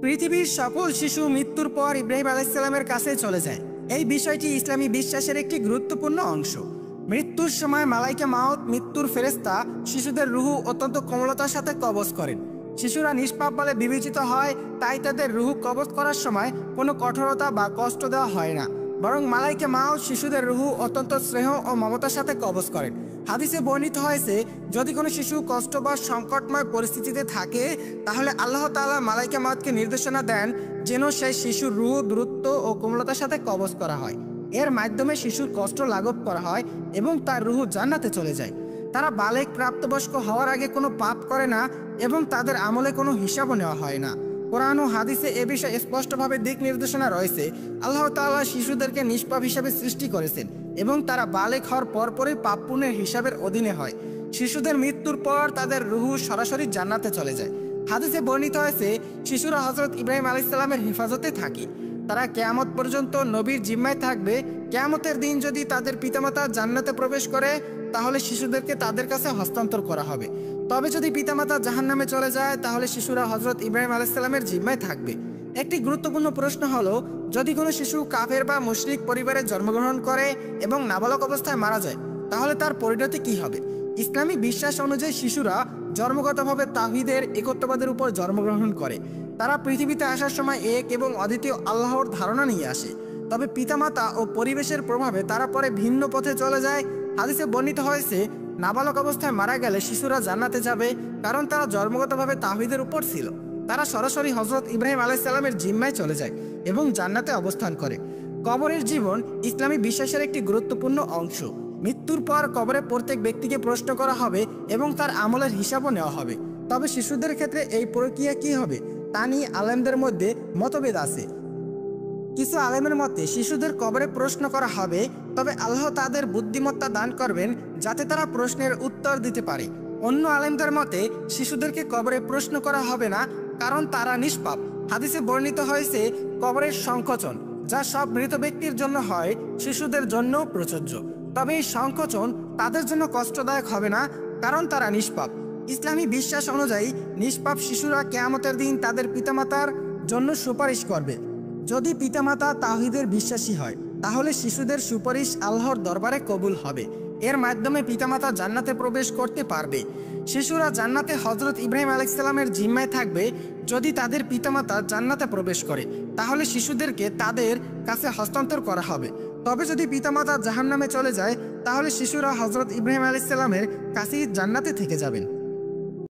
পৃথিবীর সকল শিশু মৃত্যুর পর ইব্রাহিম আলাইহিসসালামের কাছে চলে যায়। এই বিষয়টি ইসলামী বিশ্বাসের একটি গুরুত্বপূর্ণ অংশ। মৃত্যুর সময় মালাইকা মাউত মৃত্যুর ফেরেশতা শিশুদের রুহু অত্যন্ত কোমলতার সাথে কবজ করেন। শিশুরা নিষ্পাপ বলে বিবেচিত হয়, তাই তাদের রুহু কবজ করার সময় কোনো কঠোরতা বা কষ্ট দেওয়া হয় না, বরং মালাইকা মাউত শিশুদের রুহু অত্যন্ত স্নেহ ও মমতার সাথে কবজ করেন। হাদিসে বর্ণিত হয়েছে, যদি কোনো শিশু কষ্ট বা সংকটময় পরিস্থিতিতে থাকে তাহলে আল্লাহ তাআলা মালাইকা মাউতকে নির্দেশনা দেন যেন সেই শিশুর রুহ দ্রুত ও কোমলতার সাথে কবজ করা হয়। এর মাধ্যমে শিশুর কষ্ট লাঘব করা হয় এবং তার রুহ জান্নাতে চলে যায়। তারা বালেগ প্রাপ্তবয়স্ক হওয়ার আগে কোনো পাপ করে না এবং তাদের আমলে কোনো হিসাবও নেওয়া হয় না। কোরআন ও হাদিসে এ বিষয়ে স্পষ্টভাবে দিক নির্দেশনা রয়েছে। আল্লাহ তাআলা শিশুদেরকে নিষ্পাপ হিসাবে সৃষ্টি করেছেন এবং তারা বালেগ হওয়ার পরপরই পাপ পুণ্যের হিসাবের অধীনে হয়। শিশুদের মৃত্যুর পর তাদের রুহু সরাসরি জান্নাতে চলে যায়। হাদিসে বর্ণিত হয়েছে, শিশুরা হযরত ইব্রাহিম আলাইহিস সালামের হেফাজতে থাকে। তারা কিয়ামত পর্যন্ত নবীর জিম্মায় থাকবে। কিয়ামতের দিন যদি তাদের পিতামাতা জান্নাতে প্রবেশ করে তাহলে শিশুদেরকে তাদের কাছে হস্তান্তর করা হবে। তবে যদি পিতামাতা জাহান্নামে চলে যায় তাহলে শিশুরা হযরত ইব্রাহিম আলাইহিস সালামের জিম্মায় থাকবে। একটি গুরুত্বপূর্ণ প্রশ্ন হলো, যদি কোনো শিশু কাফের বা মুশরিক পরিবারে জন্মগ্রহণ করে এবং নাবালক অবস্থায় মারা যায় তাহলে তার পরিণতি কি হবে? ইসলামী বিশ্বাস অনুযায়ী শিশুরা জন্মগতভাবে তাওহীদের একত্ববাদের উপর জন্মগ্রহণ করে। তারা পৃথিবীতে আসার সময় এক এবং অদ্বিতীয় আল্লাহর ধারণা নিয়ে আসে। তবে পিতামাতা ও পরিবেশের প্রভাবে তারা পরে ভিন্ন পথে চলে যায়। হাদিসে বর্ণিত হয়েছে, নাবালক অবস্থায় মারা গেলে শিশুরা জান্নাতে যাবে, কারণ তারা জন্মগতভাবে তাওহীদের উপর ছিল। তারা সরাসরি হযরত ইব্রাহিম আলাইহিস সালামের জিম্মায় চলে যায় এবং জান্নাতে অবস্থান করে। কবরের জীবন ইসলামী বিশ্বাসের একটি গুরুত্বপূর্ণ অংশ। মৃত্যুর পর কবরে প্রত্যেক ব্যক্তিকে প্রশ্ন করা হবে এবং তার আমলের হিসাবও নেওয়া হবে। তবে শিশুদের ক্ষেত্রে এই প্রক্রিয়া কি হবে তা নিয়ে আলেমদের মধ্যে মতভেদ আছে। কিছু আলেমের মতে শিশুদের কবরে প্রশ্ন করা হবে, তবে আল্লাহ তাদের বুদ্ধিমত্তা দান করবেন যাতে তারা প্রশ্নের উত্তর দিতে পারে। অন্য আলেমদের মতে শিশুদেরকে কবরে প্রশ্ন করা হবে না, কারণ তারা নিষ্পাপ। হাদিসে বর্ণিত হয়েছে, কবরের সংকোচন যা সব মৃত ব্যক্তির জন্য হয় শিশুদের জন্যও প্রযোজ্য। তবে এই সংকোচন তাদের জন্য কষ্টদায়ক হবে না, কারণ তারা নিষ্পাপ। ইসলামী বিশ্বাস অনুযায়ী নিষ্পাপ শিশুরা কিয়ামতের দিন তাদের পিতামাতার জন্য সুপারিশ করবে। যদি পিতামাতা তাওহীদের বিশ্বাসী হয় তাহলে শিশুদের সুপারিশ আল্লাহর দরবারে কবুল হবে। এর মাধ্যমে পিতামাতা জান্নাতে প্রবেশ করতে পারবে। শিশুরা জান্নাতে হযরত ইব্রাহিম আলাইহিস সালামের জিম্মায় থাকবে। যদি তাদের পিতামাতা জান্নাতে প্রবেশ করে তাহলে শিশুদেরকে তাদের কাছে হস্তান্তর করা হবে। তবে যদি পিতামাতা জাহান্নামে চলে যায় তাহলে শিশুরা হযরত ইব্রাহিম আলাইহিস সালামের কাছেই জান্নাতে থেকে যাবেন।